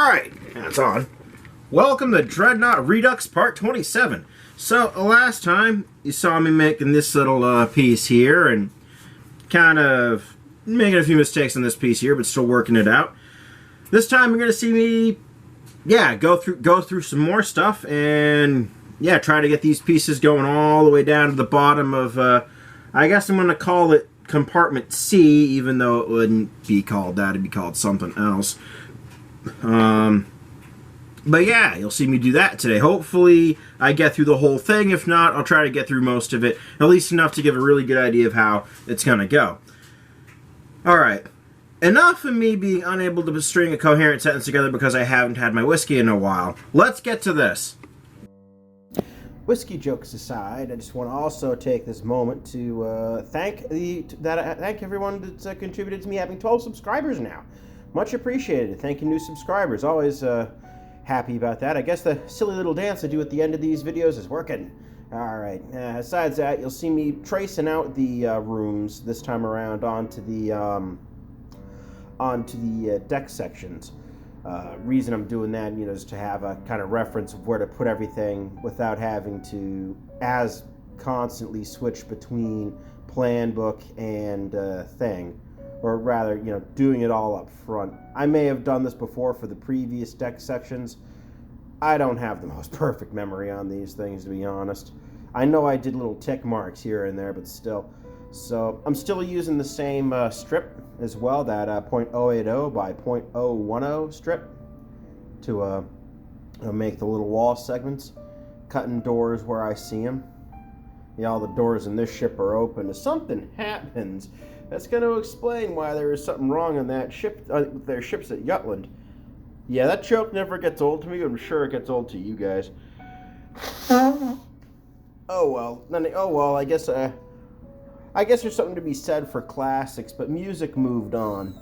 Alright, that's on. Welcome to Dreadnought Redux Part 27. So, last time you saw me making this little piece here and kind of making a few mistakes on this piece here, but still working it out. This time you're going to see me, go through some more stuff and, try to get these pieces going all the way down to the bottom of, I guess I'm going to call it Compartment C, even though it wouldn't be called that, it'd be called something else. But yeah, you'll see me do that today. Hopefully I get through the whole thing. If not, I'll try to get through most of it, at least enough to give a really good idea of how it's going to go. Alright, enough of me being unable to string a coherent sentence together because I haven't had my whiskey in a while. Let's get to this. Whiskey jokes aside, I just want to also take this moment to thank everyone that's contributed to me having 12 subscribers now. Much appreciated. Thank you, new subscribers. Always happy about that. I guess the silly little dance I do at the end of these videos is working. Alright, besides that, you'll see me tracing out the rooms this time around onto the deck sections. Reason I'm doing that, is to have a kind of reference of where to put everything without having to as constantly switch between plan book and thing. Or rather, doing it all up front. I may have done this before for the previous deck sections. I don't have the most perfect memory on these things, to be honest. I know I did little tick marks here and there, but still. So, I'm still using the same strip as well, that .080 by .010 strip to make the little wall segments. Cutting doors where I see them. All the doors in this ship are open. If something happens, that's going to explain why there is something wrong on that ship, their ships at Jutland. Yeah, that joke never gets old to me. I'm sure it gets old to you guys. Oh well. I guess there's something to be said for classics, but music moved on.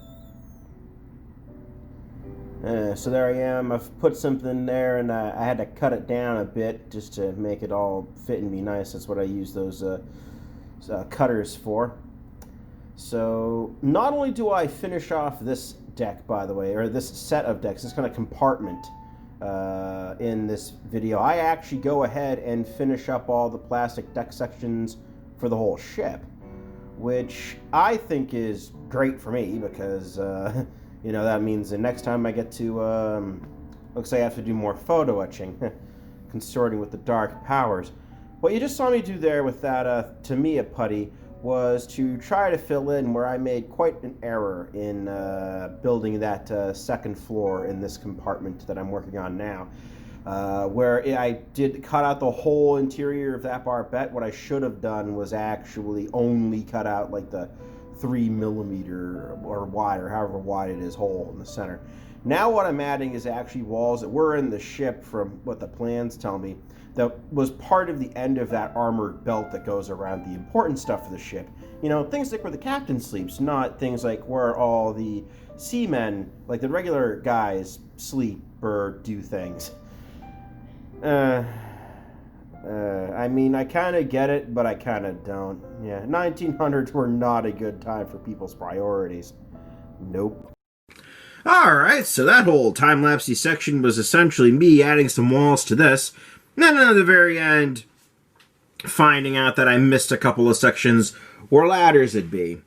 So there I am. I've put something there, and I had to cut it down a bit just to make it all fit and be nice. That's what I use those cutters for. So not only do I finish off this deck, by the way, or this set of decks, this kind of compartment in this video, I actually go ahead and finish up all the plastic deck sections for the whole ship, which I think is great for me because, that means the next time I get to, looks like I have to do more photo etching, consorting with the dark powers. What you just saw me do there with that Tamiya putty was to try to fill in where I made quite an error in building that second floor in this compartment that I'm working on now. Where I did cut out the whole interior of that barbette. What I should have done was actually only cut out like the 3mm or wider, however wide it is, hole in the center. Now what I'm adding is actually walls that were in the ship from what the plans tell me that was part of the end of that armored belt that goes around the important stuff of the ship. Things like where the captain sleeps, not things like where all the seamen, like the regular guys, sleep or do things. I kind of get it, but I kind of don't. 1900s were not a good time for people's priorities. Nope. Alright, so that whole time-lapsey section was essentially me adding some walls to this. And then at the very end, finding out that I missed a couple of sections where ladders would be.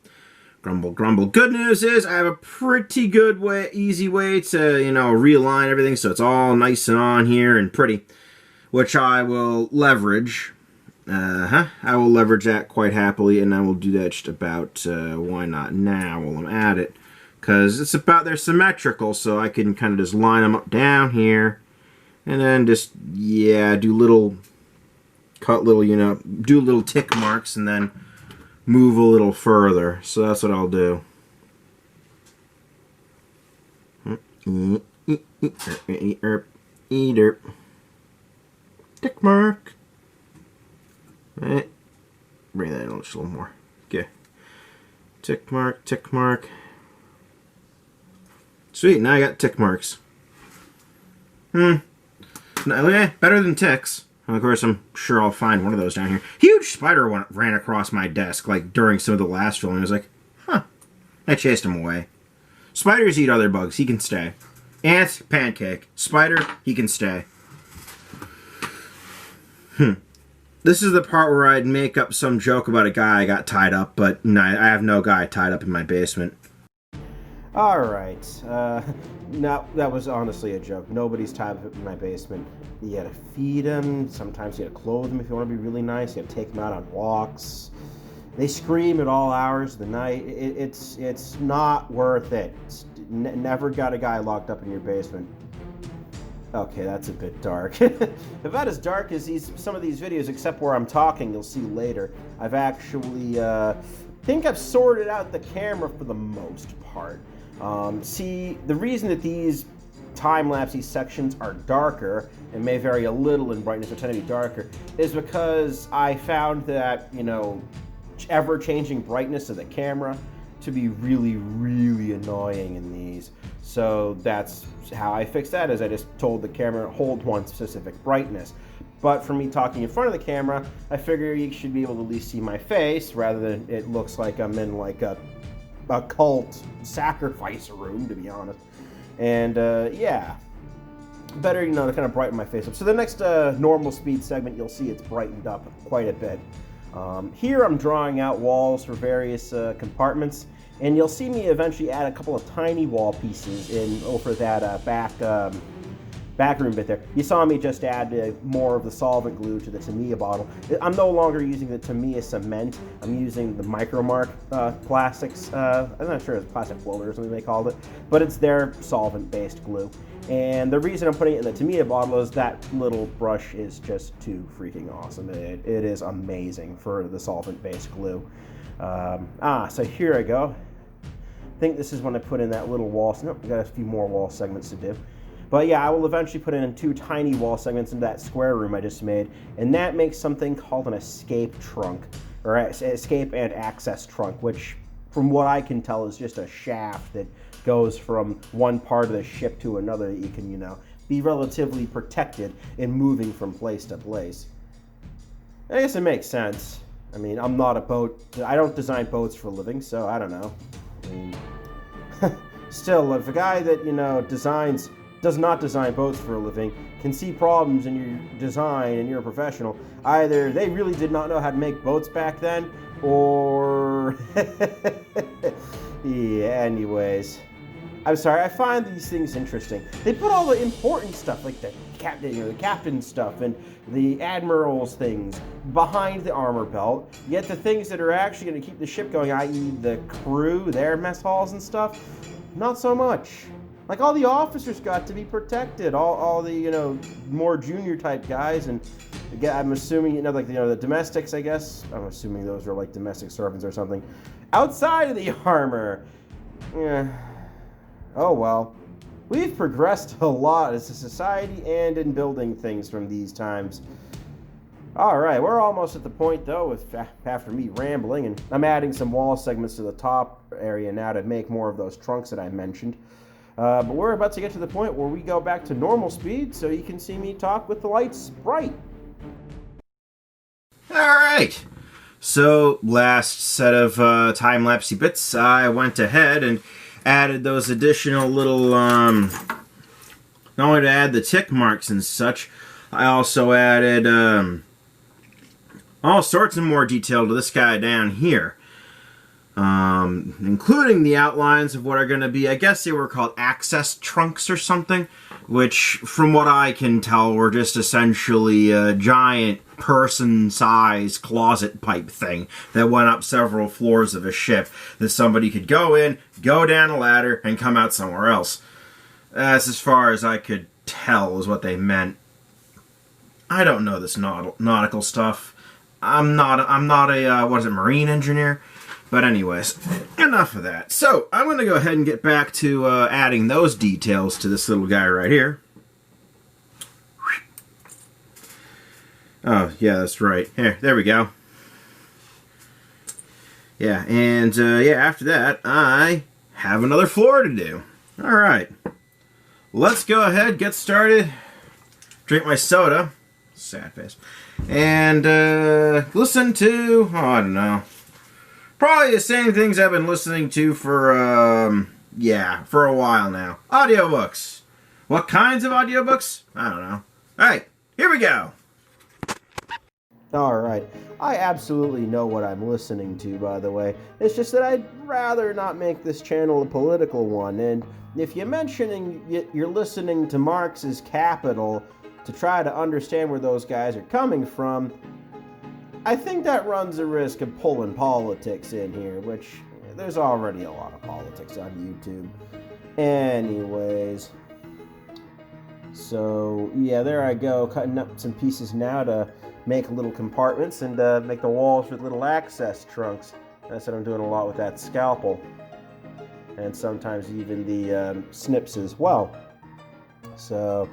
Grumble, grumble. Good news is I have a pretty good easy way to, realign everything so it's all nice and on here and pretty, which I will leverage. I will leverage that quite happily, and I will do that just about, why not now while I'm at it. Because it's about, they're symmetrical, so I can kind of just line them up down here. And then just, do little tick marks and then move a little further. So that's what I'll do. Eater. Tick mark. Bring that in just a little more. Okay. Tick mark, tick mark. Sweet, now I got tick marks. Better than ticks. And of course, I'm sure I'll find one of those down here. Huge spider ran across my desk, during some of the last filming. I was like, huh. I chased him away. Spiders eat other bugs. He can stay. Ant, pancake. Spider, he can stay. This is the part where I'd make up some joke about a guy I got tied up, but no, I have no guy tied up in my basement. Alright, no, that was honestly a joke. Nobody's tied up in my basement. You gotta feed them, sometimes you gotta clothe them if you want to be really nice, you gotta take them out on walks. They scream at all hours of the night. It's not worth it. Never got a guy locked up in your basement. Okay, that's a bit dark. About as dark as some of these videos, except where I'm talking, you'll see later. I've actually, think I've sorted out the camera for the most part. See, the reason that these time-lapse sections are darker, and may vary a little in brightness or tend to be darker, is because I found that, you know, ever-changing brightness of the camera to be really, really annoying in these. So that's how I fixed that, is I just told the camera hold one specific brightness. But for me talking in front of the camera, I figure you should be able to at least see my face rather than it looks like I'm in like a cult sacrifice room, to be honest. And yeah, better, you know, to kind of brighten my face up. So the next normal speed segment, you'll see it's brightened up quite a bit. Here I'm drawing out walls for various compartments, and you'll see me eventually add a couple of tiny wall pieces in over that back room bit there. You saw me just add more of the solvent glue to the Tamiya bottle. I'm no longer using the Tamiya cement. I'm using the Micromark plastics. I'm not sure it's plastic floater or something they called it, but it's their solvent-based glue. And the reason I'm putting it in the Tamiya bottle is that little brush is just too freaking awesome. It is amazing for the solvent-based glue. So here I go. I think this is when I put in that little wall. Nope, we got a few more wall segments to do. But yeah, I will eventually put in 2 tiny wall segments into that square room I just made, and that makes something called an escape trunk, or escape and access trunk, which, from what I can tell, is just a shaft that goes from one part of the ship to another that you can, you know, be relatively protected in moving from place to place. I guess it makes sense. I mean, I'm not a boat. I don't design boats for a living, so I don't know. I mean, still, if a guy that, you know, does not design boats for a living can see problems in your design and you're a professional, either they really did not know how to make boats back then, or yeah, anyways. I'm sorry, I find these things interesting. They put all the important stuff, like the captain, you know, the captain stuff and the admiral's things behind the armor belt, yet the things that are actually going to keep the ship going, i.e. the crew, their mess halls and stuff, not so much. Like, all the officers got to be protected, all the, you know, more junior type guys, and again, I'm assuming, you know, like, you know, the domestics, I guess, I'm assuming those are like domestic servants or something, outside of the armor. Yeah. Oh well. We've progressed a lot as a society and in building things from these times. Alright, we're almost at the point though, after me rambling, and I'm adding some wall segments to the top area now to make more of those trunks that I mentioned. But we're about to get to the point where we go back to normal speed so you can see me talk with the lights bright. Alright, so last set of time-lapse bits, I went ahead and added those additional little, not only to add the tick marks and such, I also added all sorts of more detail to this guy down here. Including the outlines of what are going to be, I guess they were called access trunks or something, which, from what I can tell, were just essentially a giant person-sized closet pipe thing that went up several floors of a ship that somebody could go in, go down a ladder, and come out somewhere else. That's as far as I could tell is what they meant. I don't know this nautical stuff. I'm not a, marine engineer? But anyways, enough of that. So, I'm going to go ahead and get back to adding those details to this little guy right here. Oh, yeah, that's right. Here, there we go. Yeah, and yeah, after that, I have another floor to do. Alright. Let's go ahead, get started, drink my soda. Sad face. And listen to, oh, I don't know. Probably the same things I've been listening to for, yeah, for a while now. Audiobooks. What kinds of audiobooks? I don't know. Alright, here we go. Alright, I absolutely know what I'm listening to, by the way. It's just that I'd rather not make this channel a political one, and if you're mentioning you're listening to Marx's Capital to try to understand where those guys are coming from, I think that runs a risk of pulling politics in here, which there's already a lot of politics on YouTube. Anyways, so yeah, there I go, cutting up some pieces now to make little compartments and make the walls with little access trunks. That's what I'm doing a lot with that scalpel, and sometimes even the snips as well. So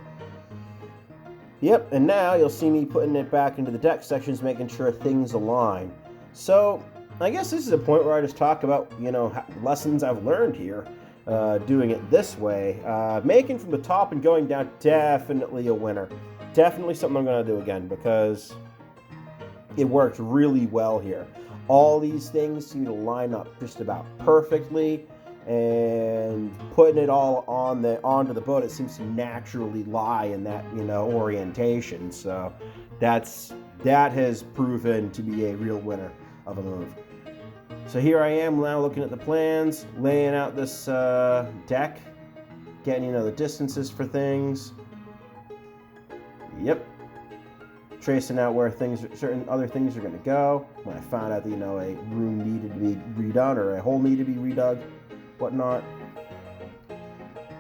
yep, and now you'll see me putting it back into the deck sections, making sure things align. So I guess this is a point where I just talk about, you know, lessons I've learned here, doing it this way. Making from the top and going down, definitely a winner. Definitely something I'm going to do again, because it worked really well here. All these things seem to line up just about perfectly, and putting it all onto the boat, it seems to naturally lie in that, you know, orientation. So that has proven to be a real winner of a move. So here I am now looking at the plans, laying out this deck, getting, you know, the distances for things. Yep. Tracing out where certain other things are going to go. When I found out that, you know, a room needed to be redone or a hole needed to be redug, whatnot.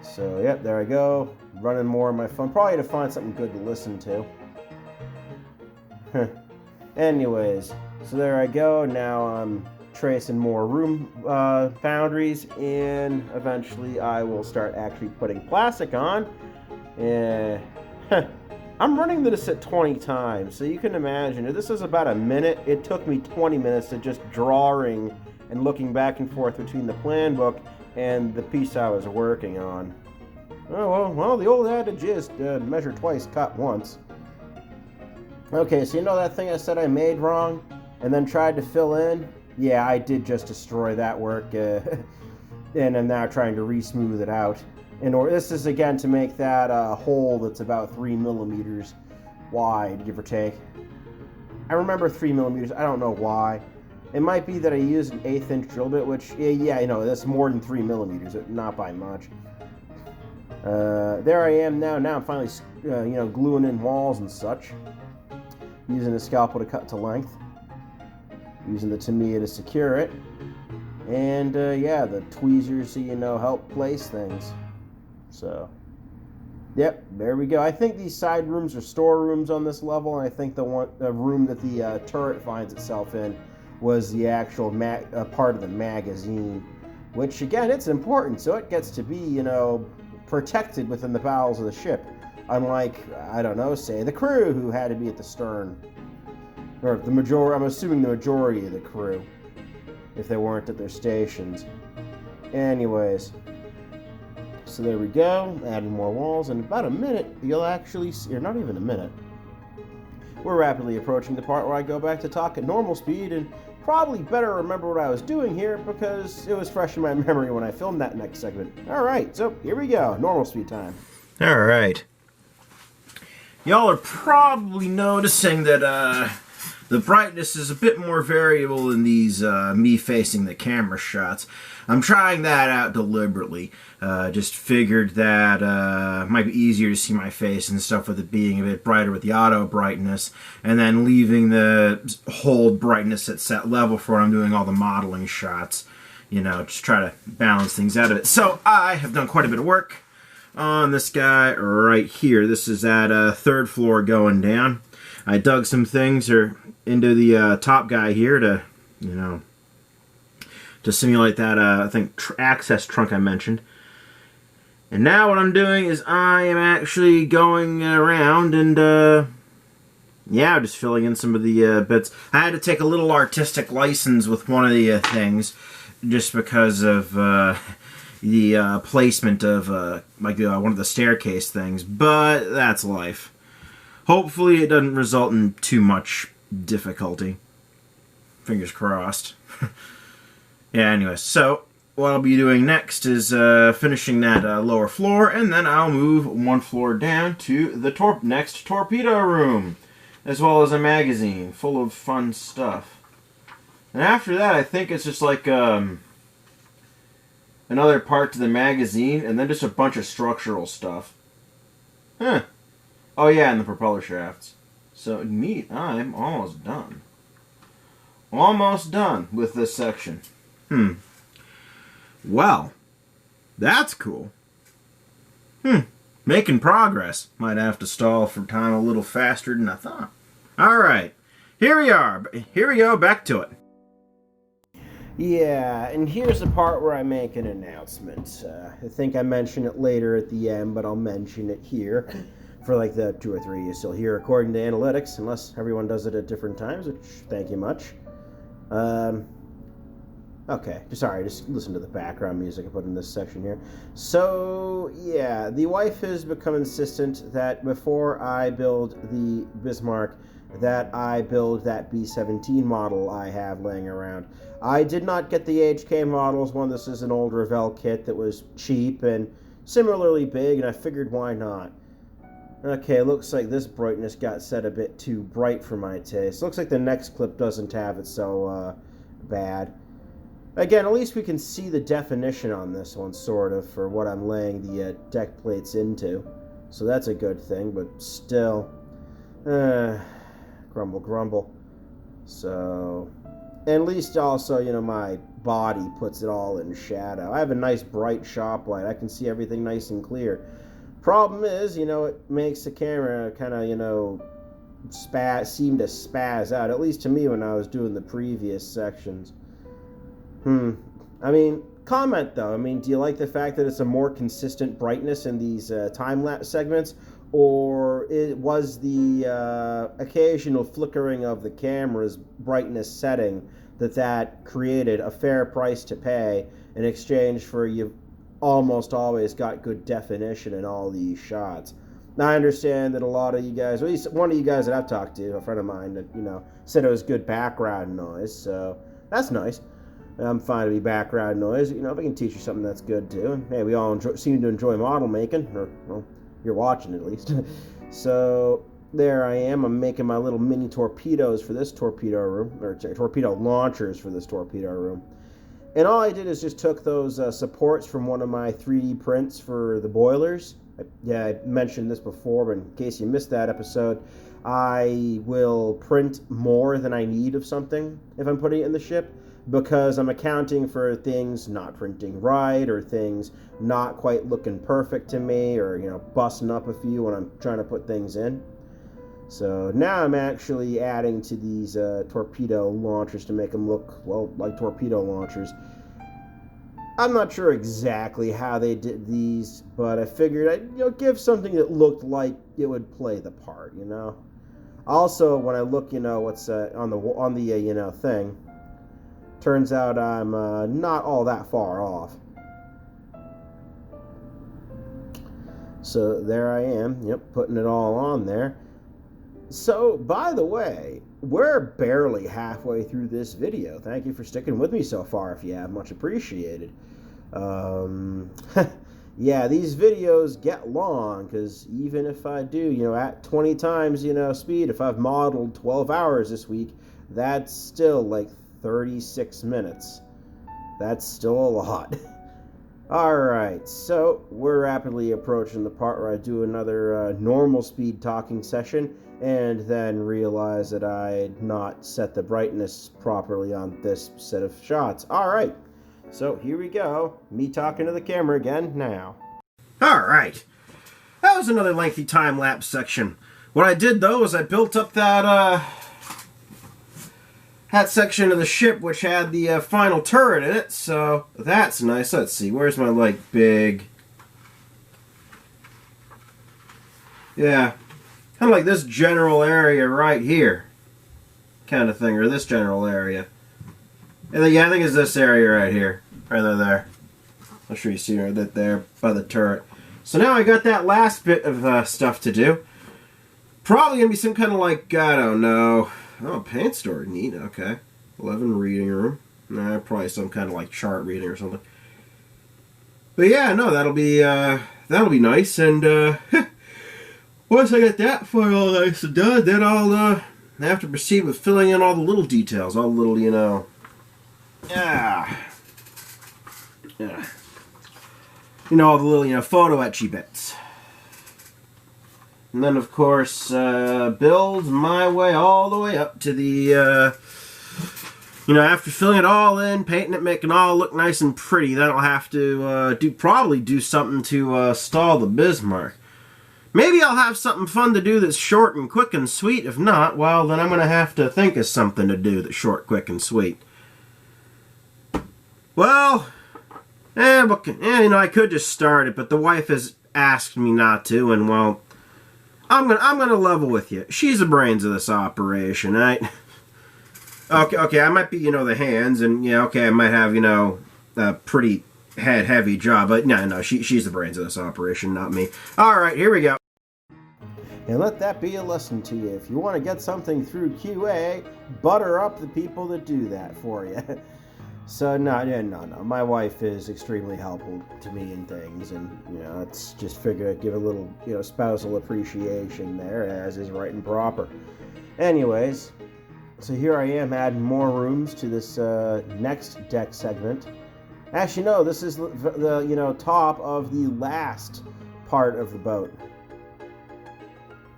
So, yep, there I go. Running more on my phone. Probably to find something good to listen to. Anyways, so there I go. Now I'm tracing more room boundaries, and eventually I will start actually putting plastic on. I'm running this at 20 times, so you can imagine, if this was about a minute, it took me 20 minutes to just drawing and looking back and forth between the plan book and the piece I was working on. Oh, well, the old adage is measure twice, cut once. Okay, so you know that thing I said I made wrong and then tried to fill in? Yeah, I did just destroy that work, and I'm now trying to re-smooth it out. This is, again, to make that hole that's about 3 millimeters wide, give or take. I remember 3 millimeters, I don't know why. It might be that I used an 1/8 inch drill bit, which, yeah, you know, that's more than 3 millimeters, not by much. There I am now. Now I'm finally, you know, gluing in walls and such. Using a scalpel to cut to length. Using the Tamiya to secure it. And, yeah, the tweezers, you know, help place things. So, yep, there we go. I think these side rooms are storerooms on this level, and I think the room that the turret finds itself in was the actual part of the magazine, which, again, it's important, so it gets to be, you know, protected within the bowels of the ship, unlike, I don't know, say, the crew, who had to be at the stern, or the majority, I'm assuming the majority of the crew, if they weren't at their stations. Anyways, so there we go, adding more walls. In about a minute, you'll actually see, or not even a minute, we're rapidly approaching the part where I go back to talk at normal speed and probably better remember what I was doing here because it was fresh in my memory when I filmed that next segment. Alright, so here we go, normal speed time. Alright. Y'all are probably noticing that the brightness is a bit more variable in these me facing the camera shots. I'm trying that out deliberately. Just figured that it might be easier to see my face and stuff with it being a bit brighter with the auto brightness, and then leaving the hold brightness at set level for when I'm doing all the modeling shots. You know, just try to balance things out of it. So I have done quite a bit of work on this guy right here. This is that 3rd floor going down. I dug some things into the top guy here to, you know, to simulate that, I think, access trunk I mentioned. And now what I'm doing is I am actually going around and, yeah, just filling in some of the bits. I had to take a little artistic license with one of the things just because of the placement of, like, one of the staircase things. But that's life. Hopefully it doesn't result in too much difficulty. Fingers crossed. Yeah, anyway, so what I'll be doing next is finishing that lower floor, and then I'll move one floor down to the next torpedo room, as well as a magazine full of fun stuff. And after that, I think it's just like another part to the magazine, and then just a bunch of structural stuff. Huh. Oh yeah, and the propeller shafts. So neat, I'm almost done. Almost done with this section. Well, that's cool. Making progress. Might have to stall for time a little faster than I thought. Alright, here we are. Here we go, back to it. Yeah, and here's the part where I make an announcement. I think I mention it later at the end, but I'll mention it here for like the 2 or 3 you still hear according to analytics, unless everyone does it at different times, which thank you much. Okay, sorry, just listen to the background music I put in this section here. So, yeah, the wife has become insistent that before I build the Bismarck, that I build that B-17 model I have laying around. I did not get the HK models. One, this is an old Revell kit that was cheap and similarly big, and I figured why not. Okay, looks like this brightness got set a bit too bright for my taste. Looks like the next clip doesn't have it so bad. Again, at least we can see the definition on this one, sort of, for what I'm laying the deck plates into. So that's a good thing, but still. Grumble, grumble. So, and at least also, you know, my body puts it all in shadow. I have a nice bright shop light. I can see everything nice and clear. Problem is, you know, it makes the camera kind of, you know, seem to spaz out. At least to me when I was doing the previous sections. I mean, comment though. I mean, do you like the fact that it's a more consistent brightness in these time-lapse segments? Or was the occasional flickering of the camera's brightness setting that created a fair price to pay in exchange for you almost always got good definition in all these shots? Now, I understand that a lot of you guys, or at least one of you guys that I've talked to, a friend of mine, that, you know, said it was good background noise, so that's nice. I'm fine to be background noise. You know, if I can teach you something, that's good too. And hey, we all seem to enjoy model making, or, well, you're watching at least. So there I am. I'm making my little mini torpedoes for this torpedo room, or torpedo launchers for this torpedo room. And all I did is just took those supports from one of my 3D prints for the boilers. I mentioned this before, but in case you missed that episode, I will print more than I need of something if I'm putting it in the ship, because I'm accounting for things not printing right, or things not quite looking perfect to me, or, you know, busting up a few when I'm trying to put things in. So now I'm actually adding to these torpedo launchers to make them look, well, like torpedo launchers. I'm not sure exactly how they did these, but I figured I'd, you know, give something that looked like it would play the part, you know. Also, when I look, you know, what's on the you know, thing, turns out I'm not all that far off. So there I am, yep, putting it all on there. So, by the way, we're barely halfway through this video. Thank you for sticking with me so far, if you have. Much appreciated. Yeah, these videos get long, because even if I do, you know, at 20 times, you know, speed, if I've modeled 12 hours this week, that's still like 36 minutes. That's still a lot. Alright, so we're rapidly approaching the part where I do another normal speed talking session, and then realize that I had not set the brightness properly on this set of shots. Alright, so here we go. Me talking to the camera again now. Alright, that was another lengthy time-lapse section. What I did, though, is I built up that section of the ship which had the final turret in it, so that's nice. Let's see, where's my, like, big... Yeah, kind of like this general area right here, kind of thing, or this general area. Yeah, I think it's this area right here, right there. I'm sure you see that there by the turret. So now I got that last bit of stuff to do. Probably gonna be some kind of, like, I don't know. Oh, paint store, neat, okay. 11 reading room. Nah, probably some kind of like chart reading or something. But yeah, no, that'll be nice. And once I get that far all nice and done, then I'll have to proceed with filling in all the little details, all the little, yeah, all the little, photo etchy bits. And then, of course, build my way all the way up to the, after filling it all in, painting it, making it all look nice and pretty, then I'll have to probably do something to stall the Bismarck. Maybe I'll have something fun to do that's short and quick and sweet. If not, well, then I'm going to have to think of something to do that's short, quick, and sweet. Well, I could just start it, but the wife has asked me not to, and, well, I'm gonna level with you. She's the brains of this operation, right? Okay, I might be, the hands, and, I might have, a pretty heavy job, but no, she's the brains of this operation, not me. Alright, here we go. And let that be a lesson to you. If you want to get something through QA, butter up the people that do that for you. So, no. My wife is extremely helpful to me in things, and, it's just give a little, spousal appreciation there, as is right and proper. Anyways, so here I am adding more rooms to this next deck segment. Actually, no, this is the top of the last part of the boat.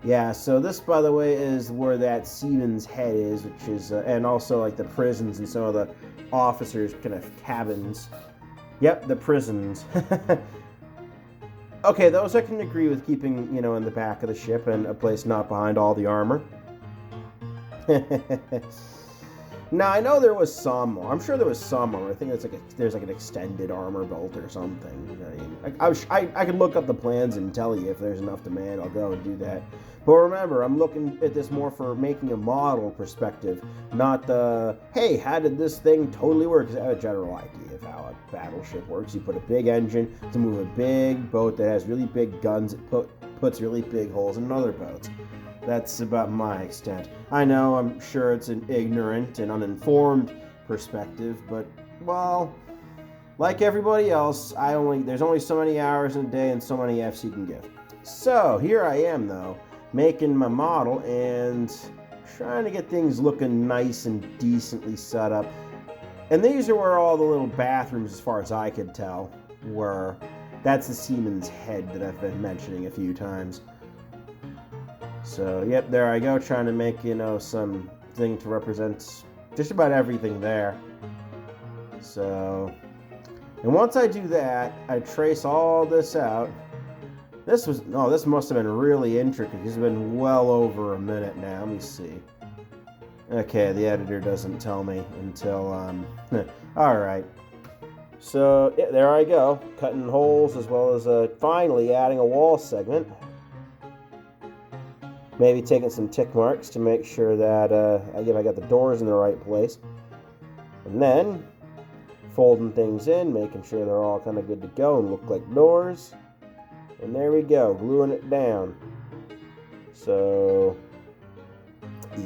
Yeah, so this, by the way, is where that seaman's head is, which is, and also like the prisons and some of the officers' kind of cabins. Yep, the prisons. Okay, those I can agree with keeping, in the back of the ship and a place not behind all the armor. Now, I know there was some more. I'm sure there was some more. I think there's an extended armor belt or something. I could look up the plans and tell you if there's enough demand. I'll go and do that. But remember, I'm looking at this more for making a model perspective, not the, hey, how did this thing totally work? Because I have a general idea of how a battleship works. You put a big engine to move a big boat that has really big guns. It puts really big holes in other boats. That's about my extent. I know, I'm sure it's an ignorant and uninformed perspective, but, well, like everybody else, there's only so many hours in a day and so many Fs you can give. So, here I am, though, making my model and trying to get things looking nice and decently set up. And these are where all the little bathrooms, as far as I could tell, were. That's the seaman's head that I've been mentioning a few times. So, yep, there I go, trying to make, something to represent just about everything there. So, and once I do that, I trace all this out. This must have been really intricate. It's been well over a minute now. Let me see. Okay, the editor doesn't tell me until, alright. So, yeah, there I go, cutting holes as well as finally adding a wall segment. Maybe taking some tick marks to make sure that I got the doors in the right place. And then folding things in, making sure they're all kind of good to go and look like doors. And there we go, gluing it down. So,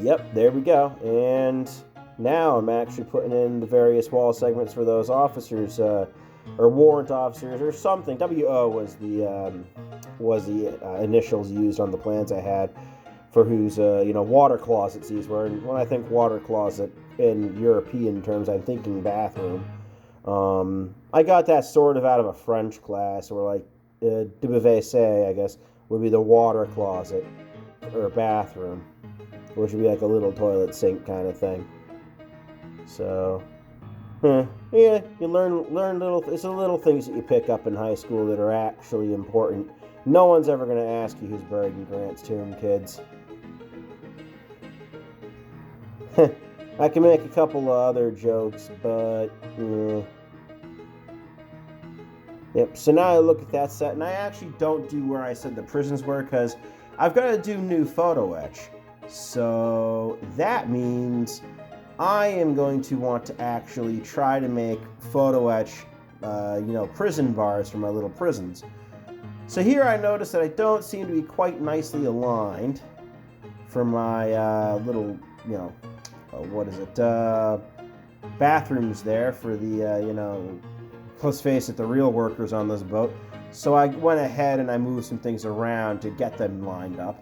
yep, there we go. And now I'm actually putting in the various wall segments for those officers, or warrant officers, or something. WO was the initials used on the plans I had. For whose, water closets these were. And when I think water closet in European terms, I'm thinking bathroom. I got that sort of out of a French class, where, like, WC, I guess, would be the water closet, or bathroom, which would be like a little toilet sink kind of thing. So, yeah, you learn it's the little things that you pick up in high school that are actually important. No one's ever going to ask you who's buried in Grant's tomb, kids. I can make a couple of other jokes, but Yep, so now I look at that set, and I actually don't do where I said the prisons were, because I've got to do new photo etch. So that means I am going to want to actually try to make photo etch, prison bars for my little prisons. So here I notice that I don't seem to be quite nicely aligned for my little, bathrooms there for the, let's face it, the real workers on this boat. So I went ahead and I moved some things around to get them lined up.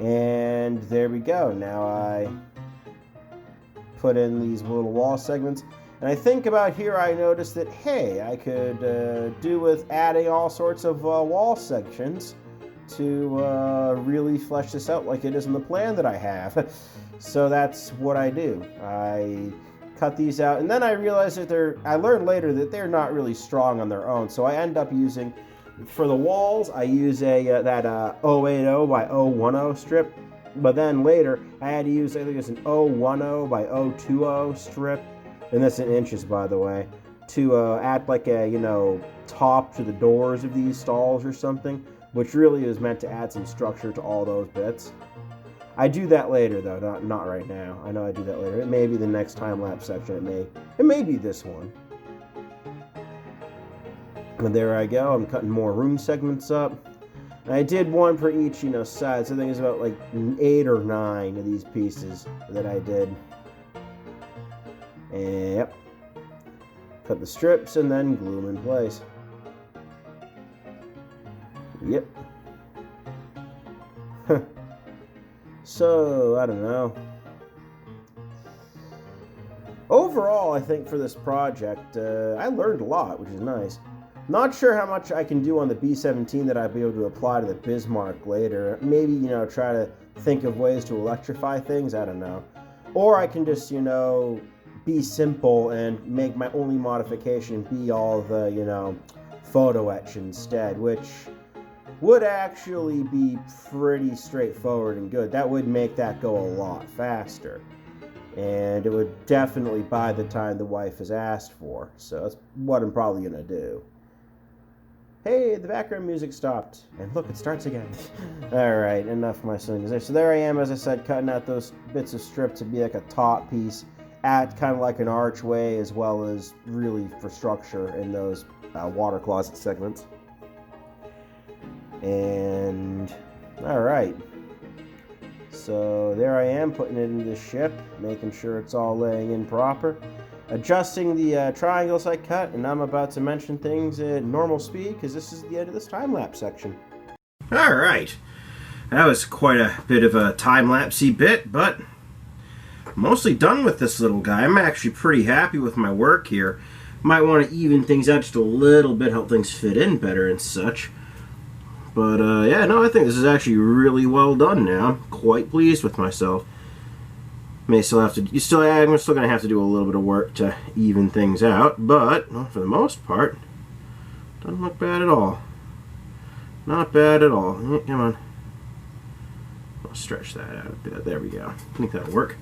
And there we go. Now I put in these little wall segments. And I think about here I noticed that, hey, I could do with adding all sorts of wall sections to really flesh this out like it is in the plan that I have. So that's what I do. I cut these out, and then I realized that I learned later that they're not really strong on their own. So I end up using, for the walls, I use that 080 by 010 strip. But then later, I had to use, I think it's an 010 by 020 strip, and that's in inches, by the way, to add like a, top to the doors of these stalls or something, which really is meant to add some structure to all those bits. I do that later, though, not right now. I know I do that later. It may be the next time-lapse section. It may be this one. And there I go. I'm cutting more room segments up. And I did one for each, side. So I think it's about like 8 or 9 of these pieces that I did. And yep. Cut the strips and then glue them in place. Yep. So, I don't know. Overall, I think for this project, I learned a lot, which is nice. Not sure how much I can do on the B-17 that I'll be able to apply to the Bismarck later. Maybe, try to think of ways to electrify things, I don't know. Or I can just, be simple and make my only modification be all the, photo etch instead, which would actually be pretty straightforward and good. That would make that go a lot faster. And it would definitely buy the time the wife has asked for. So that's what I'm probably going to do. Hey, the background music stopped. And look, it starts again. Alright, enough of my slings there. So there I am, as I said, cutting out those bits of strip to be like a top piece. Add kind of like an archway, as well as really for structure in those water closet segments. And alright, so there I am, putting it into the ship, making sure it's all laying in proper, adjusting the triangles I cut, and I'm about to mention things at normal speed because this is the end of this time-lapse section. Alright, that was quite a bit of a time-lapsey bit, but mostly done with this little guy. I'm actually pretty happy with my work here. Might want to even things out just a little bit, help things fit in better and such. But, yeah, no, I think this is actually really well done now. I'm quite pleased with myself. I'm still going to have to do a little bit of work to even things out, but, well, for the most part, doesn't look bad at all. Not bad at all. Come on. I'll stretch that out a bit. There we go. I think that'll work.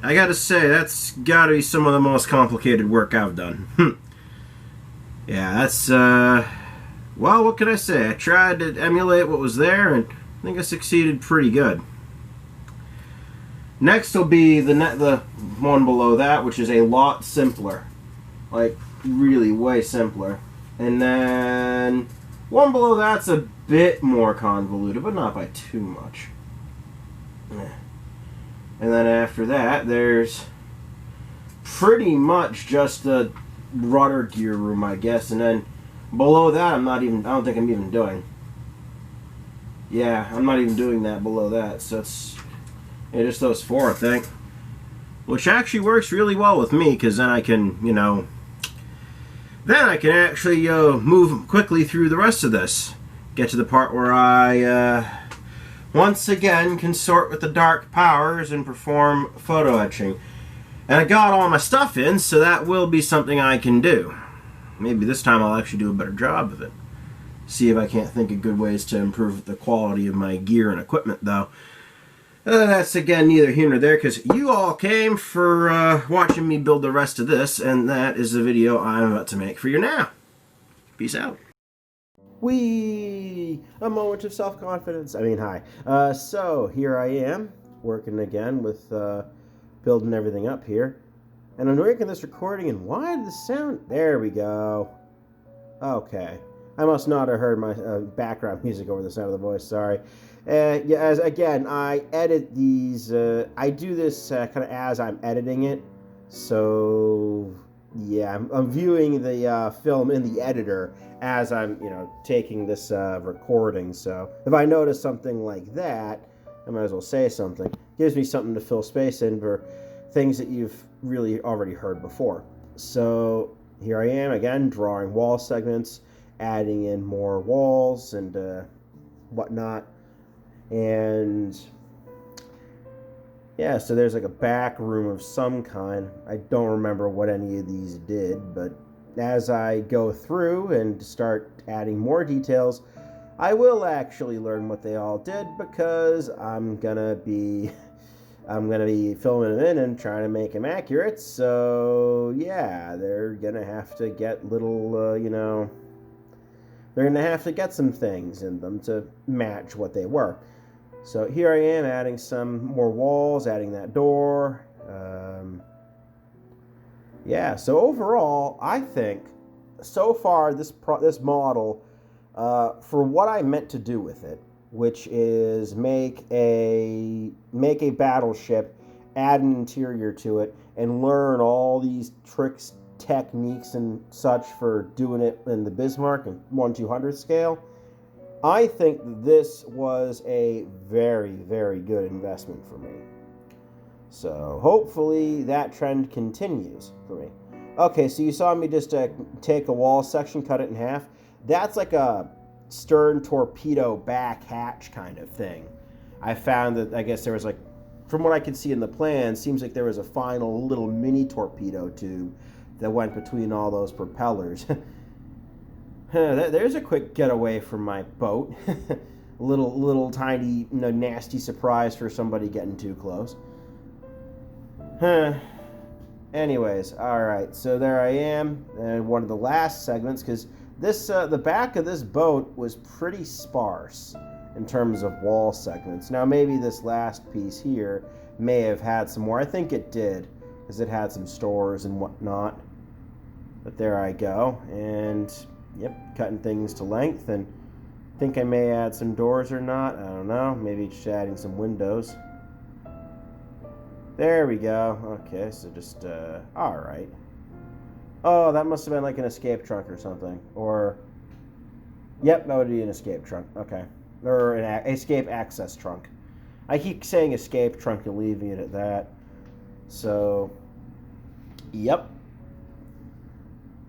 I gotta say, that's gotta be some of the most complicated work I've done. Yeah, that's, well, what can I say? I tried to emulate what was there, and I think I succeeded pretty good. Next will be the one below that, which is a lot simpler. Like, really way simpler. And then one below that's a bit more convoluted, but not by too much. And then after that, there's pretty much just the rudder gear room, I guess. And then below that, I don't think I'm even doing. Yeah, I'm not even doing that below that. So it's just those 4, I think. Which actually works really well with me, because then I can, then I can actually move quickly through the rest of this. Get to the part where I once again consort with the dark powers and perform photo etching. And I got all my stuff in, so that will be something I can do. Maybe this time I'll actually do a better job of it. See if I can't think of good ways to improve the quality of my gear and equipment, though. That's, again, neither here nor there, because you all came for watching me build the rest of this, and that is the video I'm about to make for you now. Peace out. Whee! A moment of self-confidence. Hi. So, here I am, working again with building everything up here. And I'm making this recording, and why did the sound... There we go. Okay. I must not have heard my background music over the sound of the voice, sorry. Again, I edit these... I do this kind of as I'm editing it. So yeah, I'm viewing the film in the editor as I'm, taking this recording. So if I notice something like that, I might as well say something. It gives me something to fill space in for things that you've really already heard before. So here I am again, drawing wall segments, adding in more walls and whatnot. And yeah, so there's like a back room of some kind. I don't remember what any of these did, but as I go through and start adding more details, I will actually learn what they all did, because I'm gonna be filming them in and trying to make them accurate. So yeah, they're gonna have to get little, they're gonna have to get some things in them to match what they were. So here I am adding some more walls, adding that door. Yeah, so overall, I think so far this model, for what I meant to do with it, which is make a battleship, add an interior to it, and learn all these tricks, techniques, and such for doing it in the Bismarck and 1/200th scale, I think this was a very, very good investment for me. So hopefully that trend continues for me. Okay, so you saw me just take a wall section, cut it in half. That's like a stern torpedo back hatch kind of thing. I found that, I guess there was from what I could see in the plan, seems like there was a final little mini torpedo tube that went between all those propellers. There's a quick getaway from my boat. little tiny, nasty surprise for somebody getting too close. Anyways, all right. So there I am, and one of the last segments, because this the back of this boat was pretty sparse in terms of wall segments. Now maybe this last piece here may have had some more. I think it did, because it had some stores and whatnot. But there I go, and yep, cutting things to length, and I think I may add some doors or not. I don't know. Maybe just adding some windows. There we go. Okay, so just, all right. Oh, that must have been like an escape trunk or something. Or, yep, that would be an escape trunk. Okay. Or an escape access trunk. I keep saying escape trunk and leaving it at that. So, yep.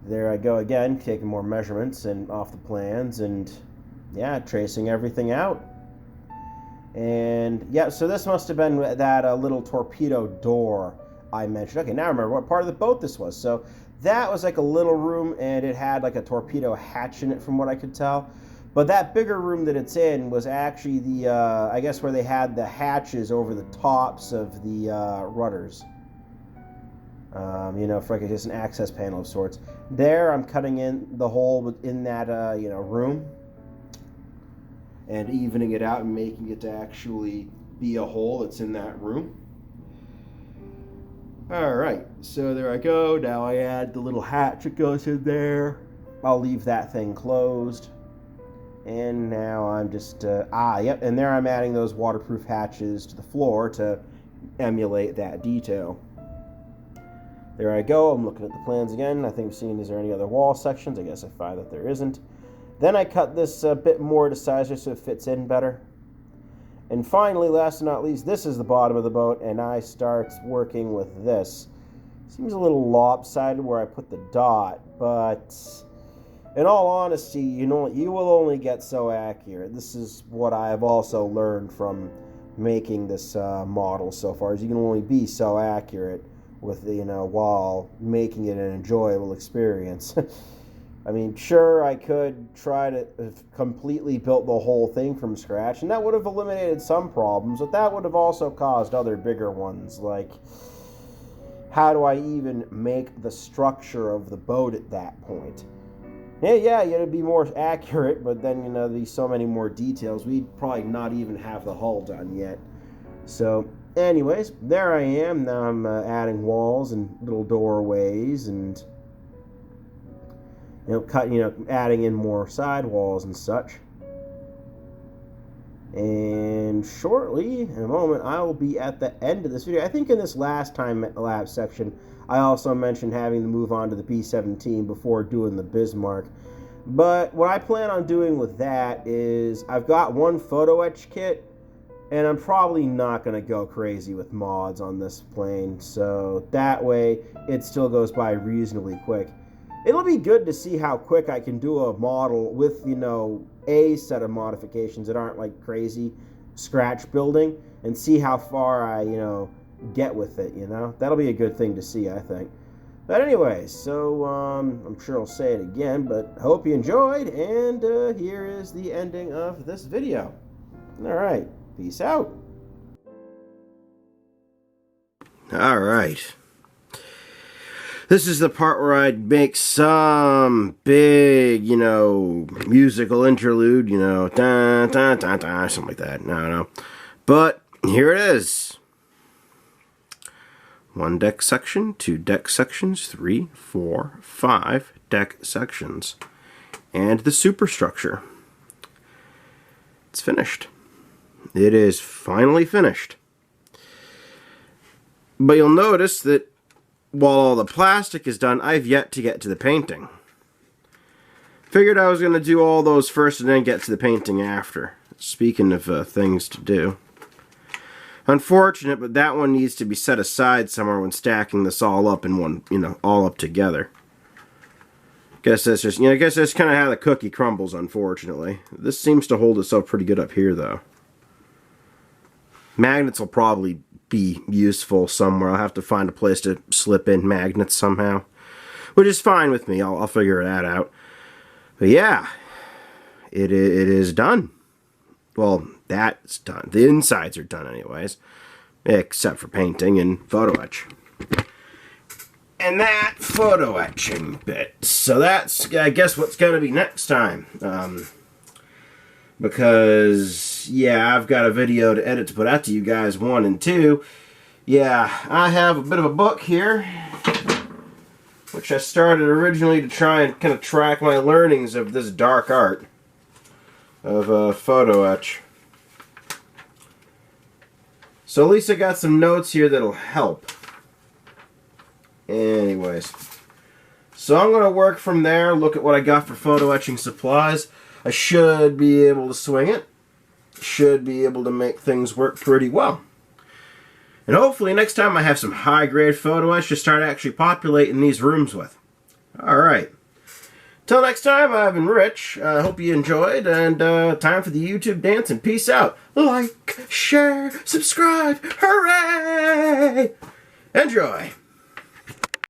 There I go again, taking more measurements and off the plans and, yeah, tracing everything out. And yeah, so this must have been that little torpedo door I mentioned. Okay, now I remember what part of the boat this was. So that was like a little room, and it had like a torpedo hatch in it from what I could tell. But that bigger room that it's in was actually the, I guess, where they had the hatches over the tops of the rudders. For like just an access panel of sorts. There, I'm cutting in the hole in that, room, and evening it out and making it to actually be a hole that's in that room. All right, so there I go. Now I add the little hatch that goes in there. I'll leave that thing closed. And now I'm just, yep, and there I'm adding those waterproof hatches to the floor to emulate that detail. There I go. I'm looking at the plans again. I think seeing is there any other wall sections. I guess I find that there isn't. Then I cut this a bit more to size just so it fits in better. And finally, last but not least, this is the bottom of the boat, and I start working with this. Seems a little lopsided where I put the dot, but in all honesty, you will only get so accurate. This is what I've also learned from making this model so far, is you can only be so accurate with while making it an enjoyable experience. I mean, sure, I could try to have completely built the whole thing from scratch, and that would have eliminated some problems, but that would have also caused other bigger ones, like how do I even make the structure of the boat at that point? Yeah, you gotta be more accurate, but then, there'd be so many more details, we'd probably not even have the hull done yet. So, anyways, there I am. Now I'm adding walls and little doorways and adding in more side walls and such. And shortly, in a moment, I will be at the end of this video. I think in this last time-lapse section, I also mentioned having to move on to the B-17 before doing the Bismarck. But what I plan on doing with that is I've got one photo etch kit, and I'm probably not going to go crazy with mods on this plane. So that way, it still goes by reasonably quick. It'll be good to see how quick I can do a model with, you know, a set of modifications that aren't like crazy scratch building, and see how far I, you know, get with it, you know. That'll be a good thing to see, I think. But anyway, so I'm sure I'll say it again, but hope you enjoyed, and here is the ending of this video. Alright, peace out. Alright. This is the part where I'd make some big, you know, musical interlude, you know, da da da da, something like that. No. But here it is. 1 deck section, 2 deck sections, 3, 4, 5 deck sections, and the superstructure. It's finished. It is finally finished. But you'll notice that while all the plastic is done, I've yet to get to the painting. Figured I was going to do all those first and then get to the painting after. Speaking of things to do. Unfortunate, but that one needs to be set aside somewhere when stacking this all up in one, you know, all up together. Guess that's just, you know, I guess that's kind of how the cookie crumbles, unfortunately. This seems to hold itself pretty good up here, though. Magnets will probably be useful somewhere. I'll have to find a place to slip in magnets somehow, which is fine with me. I'll figure that out. But yeah, it is done. Well, that's done. The insides are done anyways, except for painting and photo etch. And that photo etching bit. So that's, I guess, what's going to be next time. Because, yeah, I've got a video to edit to put out to you guys, 1 and 2. Yeah, I have a bit of a book here, which I started originally to try and kind of track my learnings of this dark art of photo etch. So at least I got some notes here that'll help. Anyways, so I'm going to work from there, look at what I got for photo etching supplies. I should be able to swing it. Should be able to make things work pretty well. And hopefully next time I have some high-grade photo etch to start actually populating these rooms with. Alright. Till next time, I've been Rich. I hope you enjoyed, and time for the YouTube dance, and peace out. Like, share, subscribe, hooray! Enjoy!